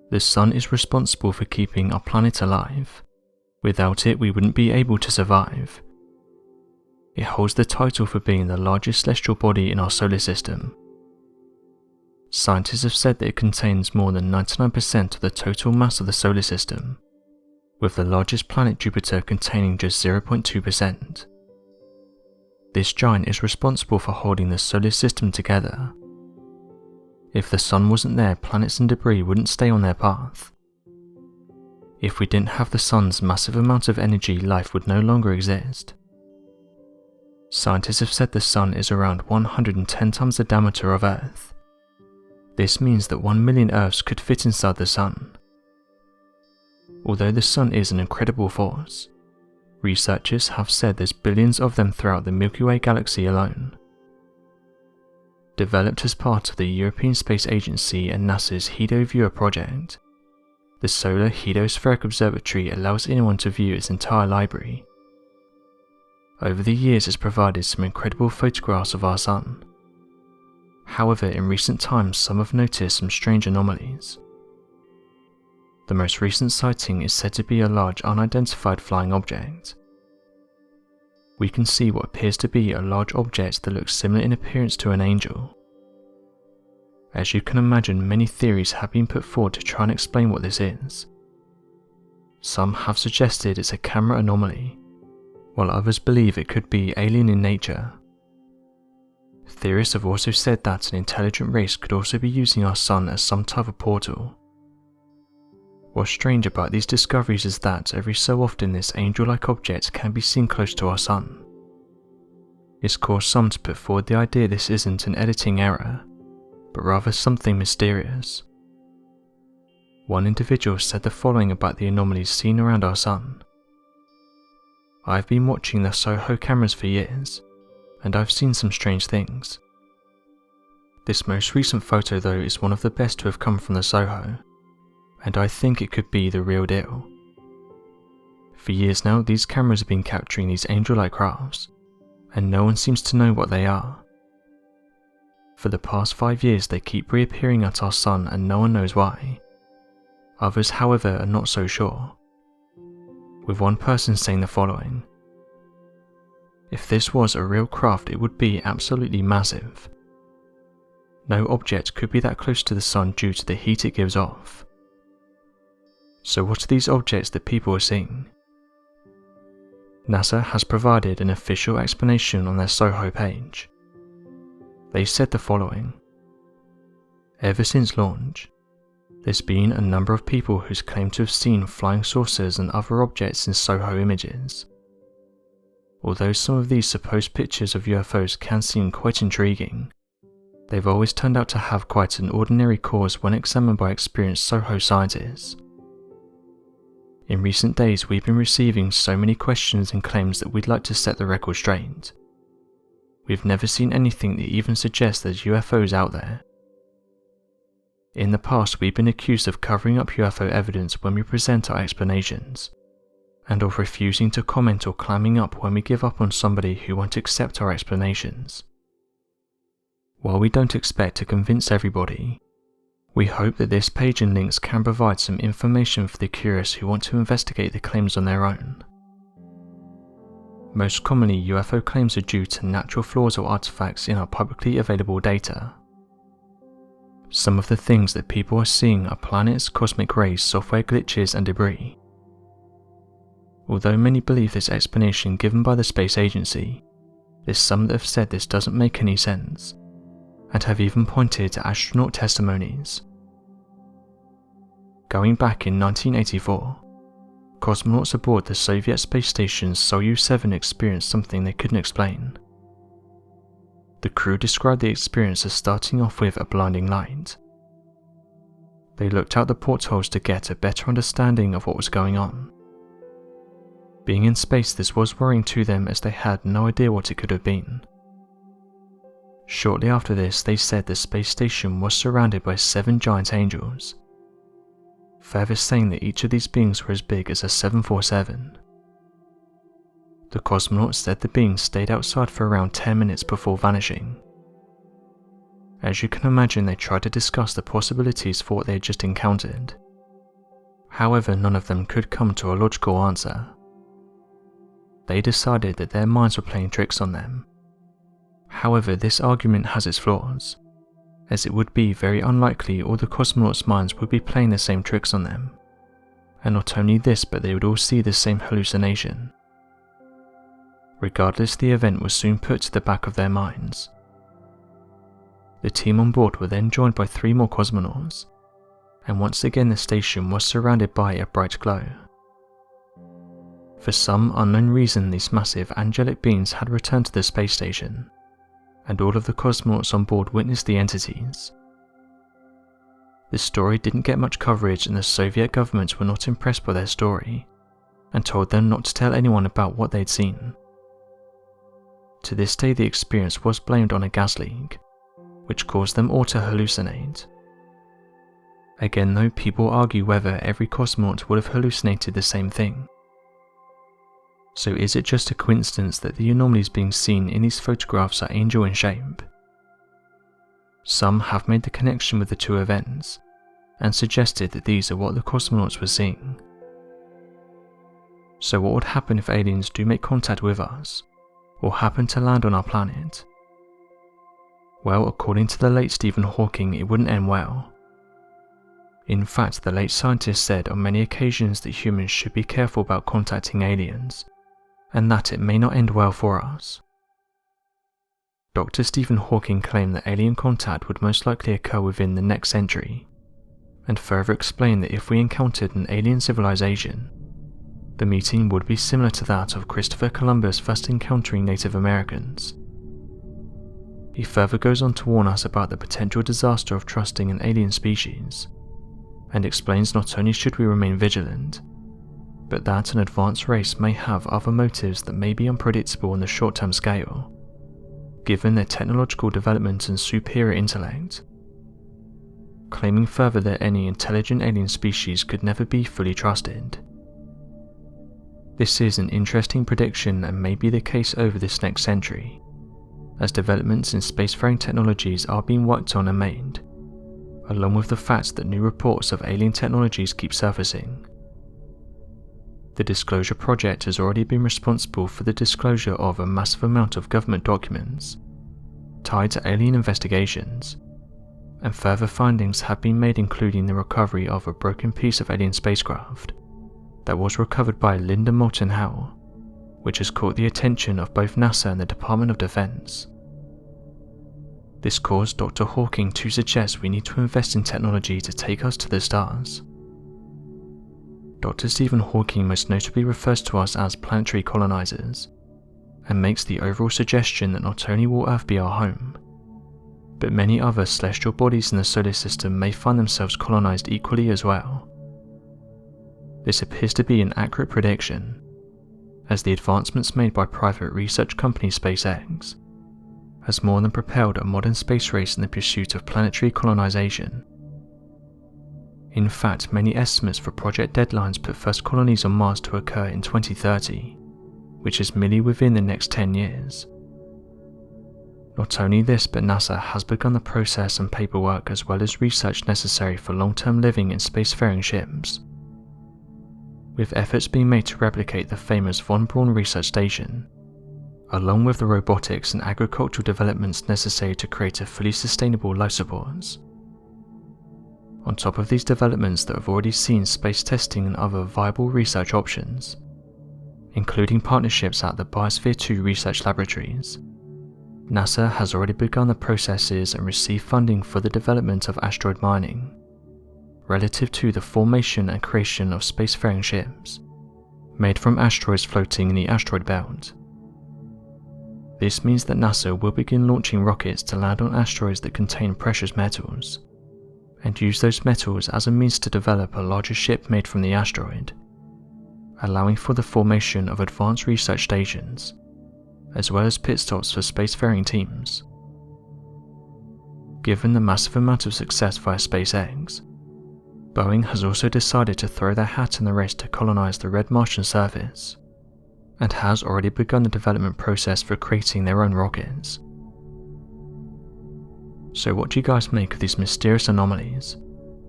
The sun is responsible for keeping our planet alive. Without it, we wouldn't be able to survive. It holds the title for being the largest celestial body in our solar system. Scientists have said that it contains more than 99% of the total mass of the solar system, with the largest planet Jupiter containing just 0.2%. This giant is responsible for holding the solar system together. If the sun wasn't there, planets and debris wouldn't stay on their path. If we didn't have the sun's massive amount of energy, life would no longer exist. Scientists have said the sun is around 110 times the diameter of Earth. This means that 1 million Earths could fit inside the sun. Although the sun is an incredible force, researchers have said there's billions of them throughout the Milky Way galaxy alone. Developed as part of the European Space Agency and NASA's HELIOVIEWER project, the Solar Heliospheric Observatory allows anyone to view its entire library. Over the years, it's provided some incredible photographs of our sun. However, in recent times, some have noticed some strange anomalies. The most recent sighting is said to be a large unidentified flying object. We can see what appears to be a large object that looks similar in appearance to an angel. As you can imagine, many theories have been put forward to try and explain what this is. Some have suggested it's a camera anomaly, while others believe it could be alien in nature. Theorists have also said that an intelligent race could also be using our sun as some type of portal. What's strange about these discoveries is that every so often this angel-like object can be seen close to our sun. It's caused some to put forward the idea this isn't an editing error, but rather something mysterious. One individual said the following about the anomalies seen around our sun. I've been watching the Soho cameras for years, and I've seen some strange things. This most recent photo though is one of the best to have come from the Soho, and I think it could be the real deal. For years now, these cameras have been capturing these angel-like crafts, and no one seems to know what they are. For the past 5 years they keep reappearing at our sun and no one knows why. Others, however, are not so sure, with one person saying the following: "If this was a real craft, it would be absolutely massive. No object could be that close to the sun due to the heat it gives off." So what are these objects that people are seeing? NASA has provided an official explanation on their Soho page. They said the following: "Ever since launch, there's been a number of people who's claimed to have seen flying saucers and other objects in Soho images. Although some of these supposed pictures of UFOs can seem quite intriguing, they've always turned out to have quite an ordinary cause when examined by experienced Soho scientists. In recent days we've been receiving so many questions and claims that we'd like to set the record straight. We've never seen anything that even suggests there's UFOs out there. In the past we've been accused of covering up UFO evidence when we present our explanations, and of refusing to comment or climbing up when we give up on somebody who won't accept our explanations. While we don't expect to convince everybody, we hope that this page and links can provide some information for the curious who want to investigate the claims on their own. Most commonly, UFO claims are due to natural flaws or artifacts in our publicly available data. Some of the things that people are seeing are planets, cosmic rays, software glitches, and debris. Although many believe this explanation given by the space agency, there's some that have said this doesn't make any sense, and have even pointed to astronaut testimonies. Going back in 1984, cosmonauts aboard the Soviet space station Soyuz 7 experienced something they couldn't explain. The crew described the experience as starting off with a blinding light. They looked out the portholes to get a better understanding of what was going on. Being in space, this was worrying to them as they had no idea what it could have been. Shortly after this, they said the space station was surrounded by 7 giant angels, further saying that each of these beings were as big as a 747. The cosmonauts said the beings stayed outside for around 10 minutes before vanishing. As you can imagine, they tried to discuss the possibilities for what they had just encountered, However, none of them could come to a logical answer. They decided that their minds were playing tricks on them. However, this argument has its flaws, as it would be very unlikely all the cosmonauts' minds would be playing the same tricks on them. And not only this, but they would all see the same hallucination. Regardless, the event was soon put to the back of their minds. The team on board were then joined by 3 more cosmonauts, and once again the station was surrounded by a bright glow. For some unknown reason, these massive angelic beings had returned to the space station, and all of the cosmonauts on board witnessed the entities. The story didn't get much coverage, and the Soviet government were not impressed by their story, and told them not to tell anyone about what they'd seen. To this day, the experience was blamed on a gas leak, which caused them all to hallucinate. Again though, people argue whether every cosmonaut would have hallucinated the same thing. So is it just a coincidence that the anomalies being seen in these photographs are angel in shape? Some have made the connection with the 2 events, and suggested that these are what the cosmonauts were seeing. So what would happen if aliens do make contact with us, or happen to land on our planet? Well, according to the late Stephen Hawking, it wouldn't end well. In fact, the late scientist said on many occasions that humans should be careful about contacting aliens, and that it may not end well for us. Dr. Stephen Hawking claimed that alien contact would most likely occur within the next century, and further explained that if we encountered an alien civilization, the meeting would be similar to that of Christopher Columbus first encountering Native Americans. He further goes on to warn us about the potential disaster of trusting an alien species, and explains not only should we remain vigilant, but that an advanced race may have other motives that may be unpredictable on the short-term scale, given their technological development and superior intellect, claiming further that any intelligent alien species could never be fully trusted. This is an interesting prediction and may be the case over this next century, as developments in spacefaring technologies are being worked on and made, along with the fact that new reports of alien technologies keep surfacing. The Disclosure Project has already been responsible for the disclosure of a massive amount of government documents tied to alien investigations, and further findings have been made, including the recovery of a broken piece of alien spacecraft that was recovered by Linda Moulton Howe, which has caught the attention of both NASA and the Department of Defense. This caused Dr. Hawking to suggest we need to invest in technology to take us to the stars. Dr. Stephen Hawking most notably refers to us as planetary colonizers, and makes the overall suggestion that not only will Earth be our home, but many other celestial bodies in the solar system may find themselves colonized equally as well. This appears to be an accurate prediction, as the advancements made by private research company SpaceX has more than propelled a modern space race in the pursuit of planetary colonization. In fact, many estimates for project deadlines put first colonies on Mars to occur in 2030, which is merely within the next 10 years. Not only this, but NASA has begun the process and paperwork as well as research necessary for long-term living in spacefaring ships, with efforts being made to replicate the famous Von Braun research station, along with the robotics and agricultural developments necessary to create a fully sustainable life support. On top of these developments that have already seen space testing and other viable research options, including partnerships at the Biosphere 2 research laboratories, NASA has already begun the processes and received funding for the development of asteroid mining, relative to the formation and creation of spacefaring ships, made from asteroids floating in the asteroid belt. This means that NASA will begin launching rockets to land on asteroids that contain precious metals, and use those metals as a means to develop a larger ship made from the asteroid, allowing for the formation of advanced research stations, as well as pit stops for spacefaring teams. Given the massive amount of success via SpaceX, Boeing has also decided to throw their hat in the race to colonize the red Martian surface, and has already begun the development process for creating their own rockets. So what do you guys make of these mysterious anomalies,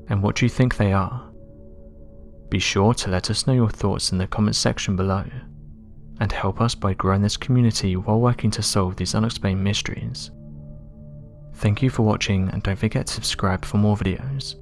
and what do you think they are? Be sure to let us know your thoughts in the comments section below, and help us by growing this community while working to solve these unexplained mysteries. Thank you for watching, and don't forget to subscribe for more videos.